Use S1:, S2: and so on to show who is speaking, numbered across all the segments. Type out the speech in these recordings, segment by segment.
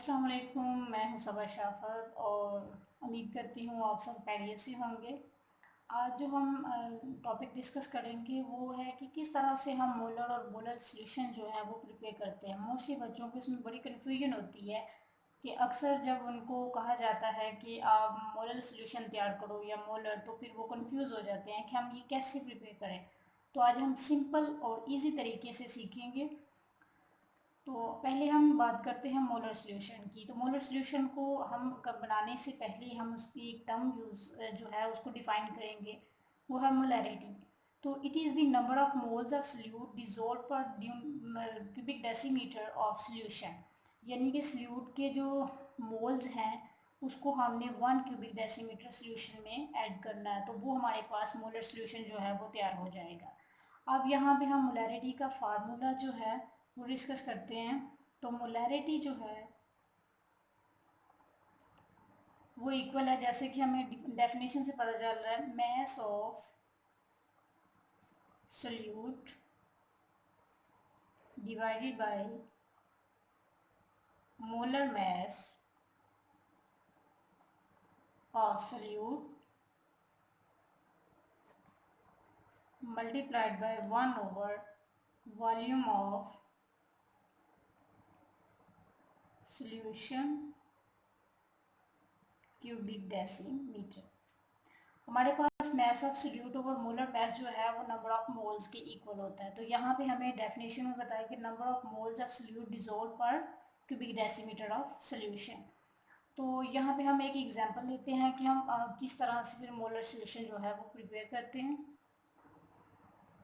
S1: अस्सलाम वालेकुम। मैं हूं सबा शाफर और उम्मीद करती हूँ आप सब खैरियत से होंगे। आज जो हम टॉपिक डिस्कस करेंगे वो है कि किस तरह से हम मोलर और मोलर सॉल्यूशन जो है वो प्रिपेयर करते हैं। मोस्टली बच्चों को इसमें बड़ी कन्फ्यूजन होती है कि अक्सर जब उनको कहा जाता है कि आप मोलर सॉल्यूशन तैयार करो या मोलर, तो फिर वो कंफ्यूज हो जाते हैं कि हम ये कैसे प्रिपेयर करें। तो आज हम सिंपल और इजी तरीके से सीखेंगे। तो पहले हम बात करते हैं मोलर सॉल्यूशन की। तो मोलर सॉल्यूशन को हम बनाने से पहले हम उसकी एक टर्म यूज़ जो है उसको डिफाइन करेंगे, वो है मोलैरिटी। तो it is the number of moles of solute dissolve पर क्यूबिक डेसीमीटर ऑफ सॉल्यूशन। यानी कि सल्यूट के जो मोल्स हैं उसको हमने 1 क्यूबिक डेसीमीटर सॉल्यूशन में ऐड करना है, तो वो हमारे पास मोलर सॉल्यूशन जो है वो तैयार हो जाएगा। अब यहाँ पे हम मोलैरिटी का फार्मूला जो है वो डिस्कस करते हैं। तो मोलैरिटी जो है वो इक्वल है, जैसे कि हमें डेफिनेशन से पता चल रहा है, mass of solute divided by molar mass of solute multiplied by 1 volume of solution cubic decimetre. हमारे पास mass of solute over molar mass जो है वो नंबर ऑफ मोल्स के इक्वल होता है। तो यहाँ पे हमें डेफिनेशन में बताया कि number of moles of solute dissolve पर क्यूबिक डेसीमीटर ऑफ सॉल्यूशन। तो यहाँ पे हम एक एग्जांपल लेते हैं कि हम किस तरह से फिर मोलर सॉल्यूशन जो है वो प्रिपेयर करते हैं।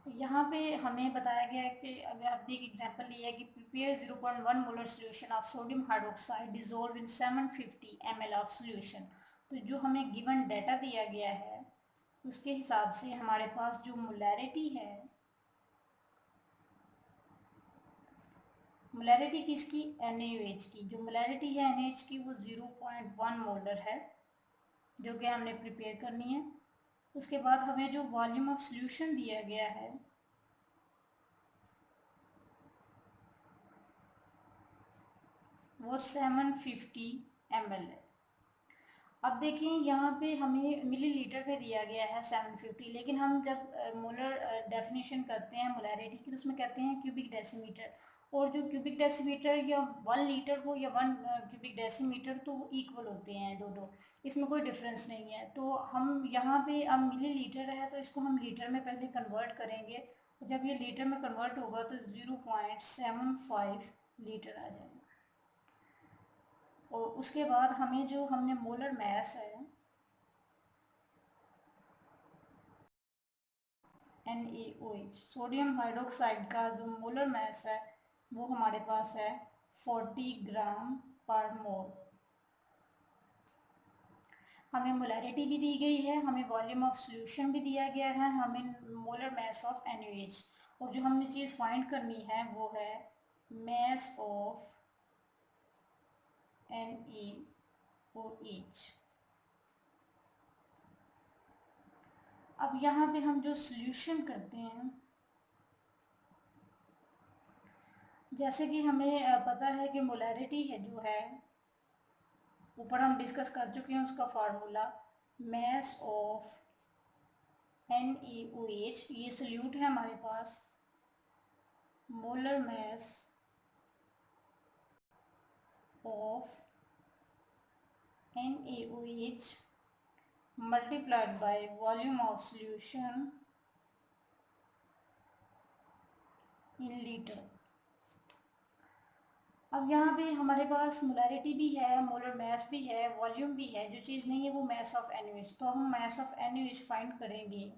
S1: यहाँ पे हमें बताया गया है कि अगर हमने एक एग्जांपल लिया है कि prepare 0.1 molar solution of sodium hydroxide dissolve in 750 ml of solution. तो जो हमें गिवन डाटा दिया गया है उसके हिसाब से हमारे पास जो मोलैरिटी है, मोलैरिटी किसकी, NaOH की, जो मोलैरिटी है NaOH की वो 0.1 मोलर है जो कि हमने प्रिपेयर करनी है। उसके बाद हमें जो वॉल्यूम ऑफ सॉल्यूशन दिया गया है वो 750 ml है। अब देखें यहाँ पे हमें मिलीलीटर में दिया गया है 750, लेकिन हम जब मोलर डेफिनेशन करते हैं मोलैरिटी की तो उसमें कहते हैं क्यूबिक डेसीमीटर। और जो क्यूबिक डेसीमीटर या 1 लीटर हो या 1 क्यूबिक डेसीमीटर तो वो इक्वल होते हैं दोनों, इसमें कोई डिफरेंस नहीं है। तो हम यहाँ पे अब मिलीलीटर है तो इसको हम लीटर में पहले कन्वर्ट करेंगे। जब ये लीटर में कन्वर्ट होगा तो 0.75 लीटर आ जाएगा। और उसके बाद हमें जो हमने मोलर मैस है NaOH सोडियम हाइड्रोक्साइड का जो मोलर मैस है वो हमारे पास है 40 ग्राम पर मोल। हमें मोलैरिटी भी दी गई है, हमें वॉल्यूम ऑफ सॉल्यूशन भी दिया गया है, हमें मोलर मैस ऑफ NaOH। और जो हमने चीज़ फाइंड करनी है वो है मैस ऑफ NaOH। अब यहाँ पे हम जो सॉल्यूशन करते हैं, जैसे कि हमें पता है कि मोलैरिटी है जो है ऊपर हम डिस्कस कर चुके हैं उसका फार्मूला, मैस ऑफ NaOH, ये सल्यूट है हमारे पास, molar mass of NaOH multiplied by volume of solution in litre. अब यहाँ पे हमारे पास मोलैरिटी भी है, मोलर मैस भी है, वॉल्यूम भी है, जो चीज़ नहीं है वो मैस ऑफ NaOH। तो हम मैस ऑफ NaOH फाइंड करेंगे।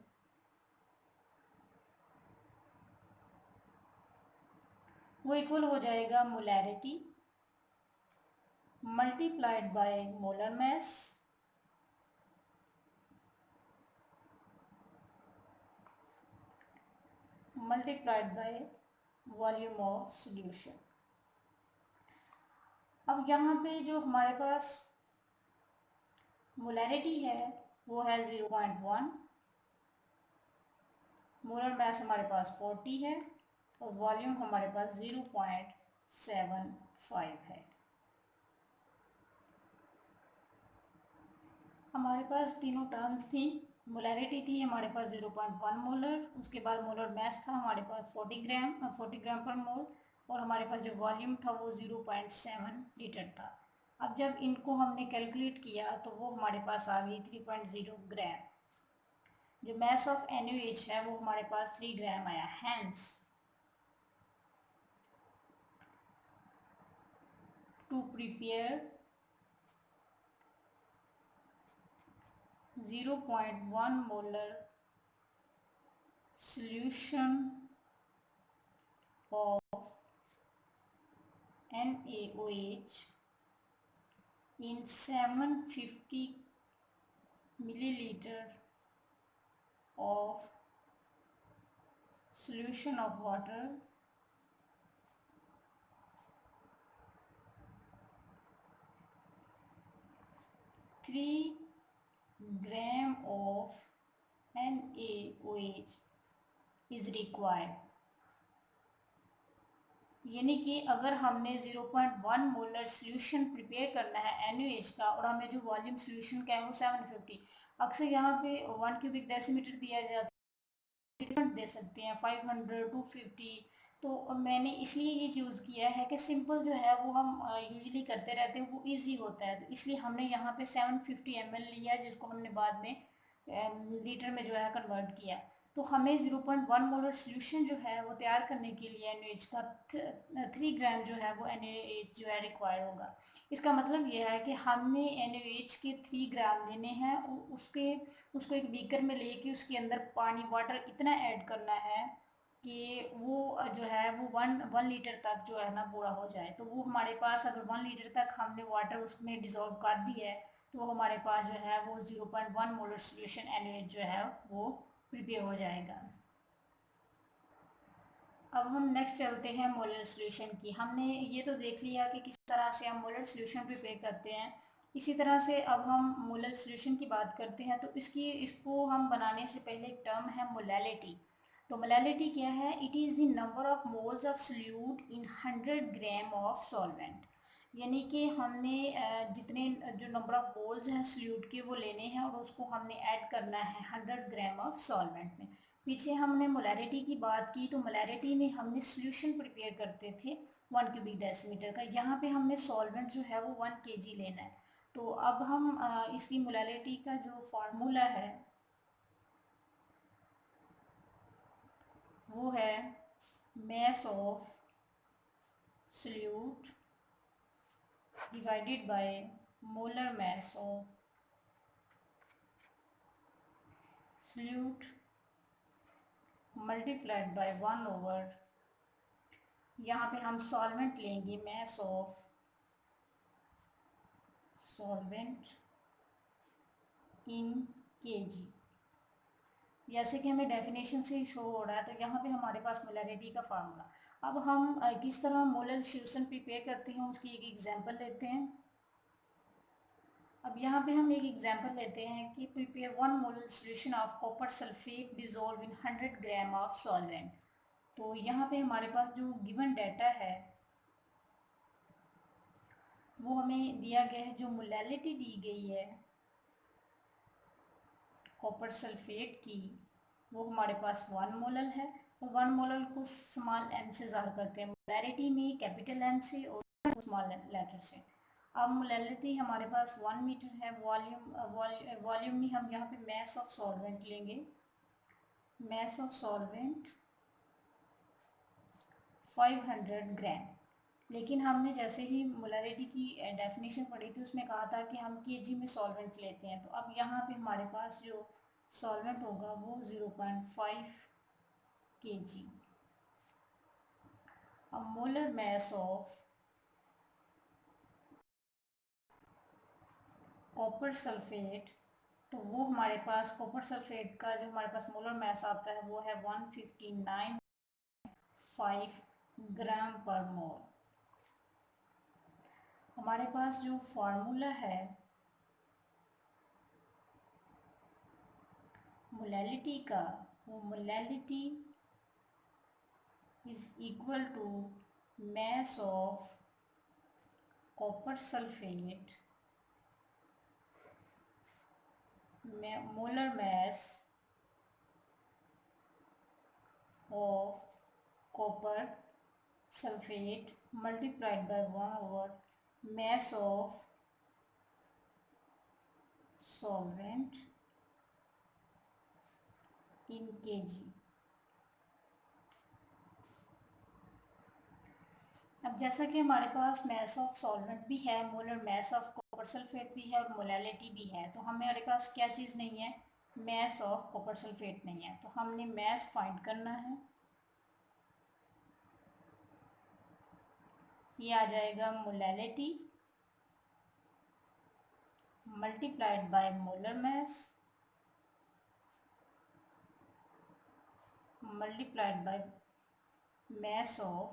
S1: वो इक्वल हो जाएगा molarity multiplied by molar mess multiplied by volume of solution. अब यहाँ पे जो हमारे पास मोलैरिटी है वो है 0.1, मोलर मैस हमारे पास 40 है और वॉल्यूम हमारे पास 0.75 है। हमारे पास तीनों टर्म्स थी। मोलैरिटी थी हमारे पास 0.1 मोलर, उसके बाद मोलर मास था हमारे पास 40 ग्राम पर मोल, और हमारे पास जो वॉल्यूम था वो 0.7 लीटर था। अब जब इनको हमने कैलकुलेट किया तो वो हमारे पास आ गई 3.0 ग्राम। जो मास ऑफ NaOH है वो हमारे पास 3 ग्राम आया। Hence to prepare 0.1 molar solution of NaOH in 750 milliliter of solution of water, 3 gram of NaOH is required। यानी कि अगर हमने 0.1 मोलर सोल्यूशन प्रिपेयर करना है NaOH का, और हमें जो वॉल्यूम सोल्यूशन का है वो 750, अक्सर यहाँ पे 1 क्यूबिक डेसीमीटर दिया जाता है, डिफरेंट दे सकते हैं 500, 250। तो मैंने इसलिए ये यूज़ किया है कि सिंपल जो है वो हम यूजली करते रहते हैं, वो इजी होता है, तो इसलिए हमने यहाँ पे 750 ml लिया, जिसको हमने बाद में लीटर में जो है कन्वर्ट किया। तो हमें 0.1 मोलर सोल्यूशन जो है वो तैयार करने के लिए NaOH का 3 ग्राम जो है वो NaOH जो है रिक्वायर होगा। इसका मतलब यह है कि हमने NaOH के 3 ग्राम लेने हैं, उसको एक बीकर में लेके उसके अंदर पानी वाटर इतना ऐड करना है कि वो जो है वो वन लीटर तक जो है ना पूरा हो जाए। तो वो हमारे पास अगर 1 लीटर तक हमने वाटर उसमें डिज़ोल्व कर दी है तो हमारे पास जो है वो 0.1 मोलर सोल्यूशन NaOH जो है वो प्रिपेयर हो जाएगा। अब हम नेक्स्ट चलते हैं मोलर सोल्यूशन की। हमने ये तो देख लिया कि किस तरह से हम मोलर सोल्यूशन प्रिपेयर करते हैं। इसी तरह से अब हम मोलर सोल्यूशन की बात करते हैं, तो इसको हम बनाने से पहले एक टर्म है मोलैलिटी। तो मोलैलिटी क्या है? It is the number of moles of solute in 100 gram of solvent. यानी कि हमने जितने जो नंबर ऑफ मोल्स हैं सोल्यूट के वो लेने हैं और उसको हमने ऐड करना है 100 ग्राम ऑफ सॉल्वेंट में। पीछे हमने मोलैरिटी की बात की, तो मोलैरिटी में हमने सोल्यूशन प्रिपेयर करते थे 1 क्यूबिक डेसीमीटर का। यहाँ पे हमने सॉल्वेंट जो है वो 1 kg लेना है। तो अब हम इसकी मोलैरिटी का जो फार्मूला है वो है mass of solute divided by molar mass of solute multiplied by 1 over, यहाँ पे हम सॉल्वेंट लेंगे mass of solvent in kg। जैसे कि हमें डेफिनेशन से शो हो रहा है, तो यहाँ पे हमारे पास मोलैरिटी का फार्मूला। अब हम किस तरह मोलर सोल्यूशन प्रिपेयर करते हैं उसकी एक एग्जांपल लेते हैं। अब यहाँ पे हम एक एग्जांपल लेते हैं कि prepare 1 molar solution of copper sulphate dissolve in 100 gram of solvent. तो यहाँ पे हमारे पास जो गिवन डाटा है वो हमें दिया गया है। जो मोलैलिटी दी गई है कॉपर सल्फेट की वो हमारे पास 1 मोलर है, और 1 मोलर को स्मॉल m से ज़ाहिर करते हैं, मोलैरिटी में कैपिटल M से और स्मॉल लेटर से। अब मोलैरिटी हमारे पास 1 मीटर है। वॉल्यूम में हम यहाँ पे मास ऑफ सॉल्वेंट लेंगे। मास ऑफ सॉल्वेंट 500 ग्राम। लेकिन हमने जैसे ही मोलैरिटी की डेफिनेशन पढ़ी थी उसमें कहा था कि हम केजी में सॉल्वेंट लेते हैं। तो अब यहाँ पे हमारे पास जो सॉल्वेंट होगा वो 0.5 kg। अब molar mass of copper sulphate, तो वो हमारे पास कॉपर सल्फेट का जो हमारे पास मोलर मास आता है वो है 159.5 ग्राम पर मोल। हमारे पास जो फार्मूला है मोलैलिटी का, वो molality is equal to mass of copper sulphate molar mass of copper sulfate multiplied by 1 over mass of solvent in kg। अब जैसा कि हमारे पास mass of solvent भी है, molar mass of copper sulfate भी है और molality भी है, तो हमारे पास क्या चीज़ नहीं है, mass of copper sulfate नहीं है। तो हमने mass फाइंड करना है, ये आ जाएगा molality multiplied by molar mass multiplied by mass of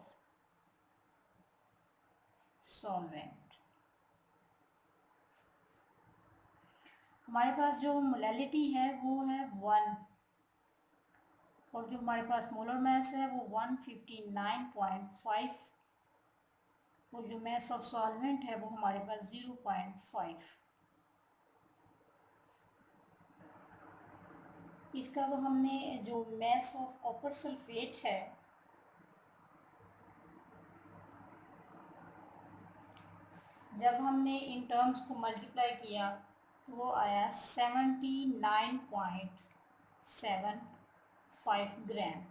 S1: solvent। हमारे पास जो मोलैलिटी है वो है 1 और जो हमारे पास मोलर मास है वो 159.5 और जो मास ऑफ सॉल्वेंट है वो हमारे पास 0.5। इसका तो हमने जो मास ऑफ कॉपर सल्फेट है जब हमने इन टर्म्स को मल्टीप्लाई किया तो वो आया 79.75 ग्राम।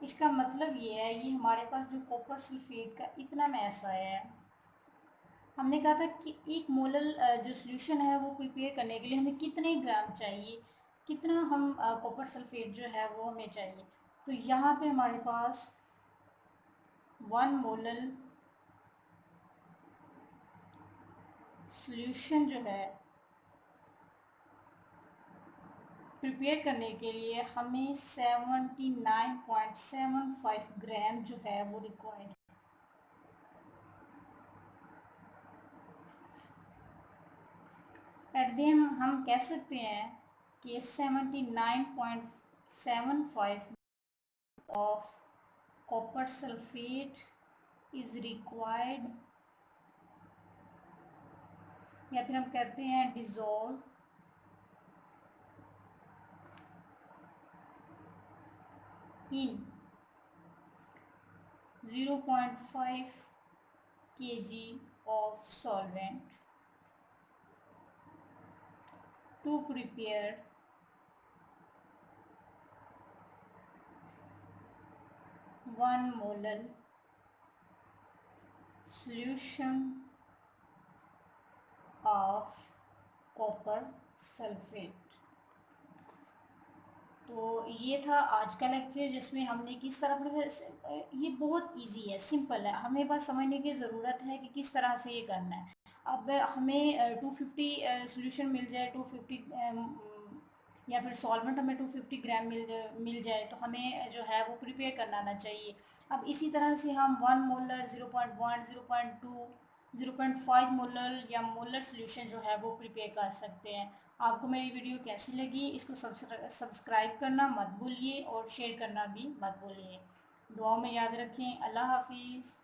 S1: इसका मतलब ये है, ये हमारे पास जो कॉपर सल्फेट का इतना मास आया है, हमने कहा था कि एक मोलर जो सोल्यूशन है वो प्रिपेयर करने के लिए हमें कितने ग्राम चाहिए, कितना हम कॉपर सल्फेट जो है वो हमें चाहिए। तो यहाँ पे हमारे पास 1 मोलर सोल्यूशन जो है प्रिपेयर करने के लिए हमें 79.75 ग्राम जो है वो रिक्वायर्ड है। एट द एंड हम कह सकते हैं कि 79.75 of copper sulphate is required, या फिर हम कहते हैं dissolve in 0.5 kg of solvent to prepare 1 molar solution of copper sulfate। तो ये था आज का लेक्चर जिसमें हमने किस तरह, ये बहुत इजी है, सिंपल है, हमें बस समझने की ज़रूरत है कि किस तरह से ये करना है। अब हमें 250 सॉल्यूशन मिल जाए, 250 या फिर सॉल्वेंट हमें 250 ग्राम मिल जाए तो हमें जो है वो प्रिपेयर करना आना चाहिए। अब इसी तरह से हम 1 मोलर 0.1 0.2 0.5 मोलर या मोलर सॉल्यूशन जो है वो प्रिपेयर कर सकते हैं। आपको मेरी वीडियो कैसी लगी, इसको सब्सक्राइब करना मत भूलिए और शेयर करना भी मत भूलिए। दुआओं में याद रखें। अल्लाह हाफिज़।